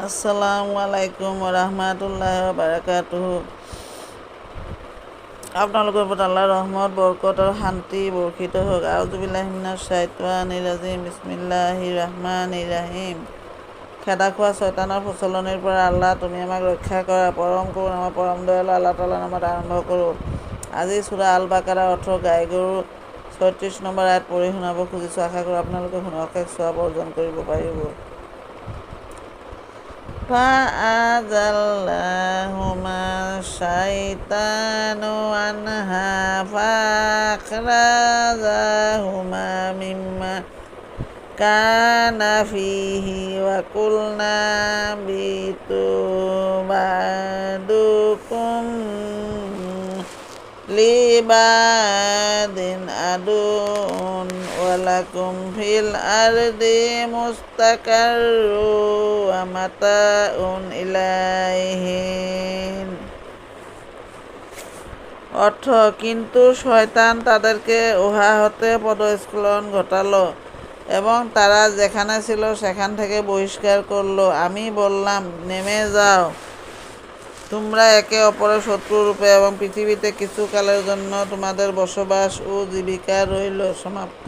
আসসালামু আলাইকুম রহমতুল্লাহ বারাকাতুহু। আপোনালোকৰ ওপৰত আল্লাহৰ ৰহমত বৰকত আৰু শান্তি বৰ্ষিত হওক। আউযুবিল্লাহি মিনাশ শাইতানিৰ ৰাজিম। বিসমিল্লাহিৰ ৰহমানিৰ ৰহিম। খেদা খোৱা শয়তানৰ প্ৰচলনিৰ পৰা আল্লাহ তুমি আমাক ৰক্ষা কৰা। পৰম কৰোণাময় পৰম দয়ালু আল্লাহ তাআলাৰ নামত আৰম্ভ কৰোঁ। আজি সূৰা আল বাকাৰাৰ ১৮ গাই গৰু ৩৬ নম্বৰ আয়াত পঢ়ি শুনাব খুজিছোঁ। আশা কৰোঁ আপোনালোকে শুনি অশেষ সওৱাব অৰ্জন কৰিব পাৰিব। فأزلهما الشيطان عنها فأخرجهما مما كان فيه وقلنا اهبطوا بعضكم لبعض عدو ولكم في الأرض مستقر ومتاع إلى حين। অর্থ, কিন্তু শয়তান তাদেরকে উহা হতে পদস্খলন ঘটাল এবং তারা যেখানে ছিল সেখান থেকে বহিষ্কার করল। আমি বললাম, নেমে যাও, তোমরা একে অপরের শত্রুরূপে, এবং পৃথিবীতে কিছুকালের জন্য তোমাদের বসবাস ও জীবিকা রইল। সমাপ্ত।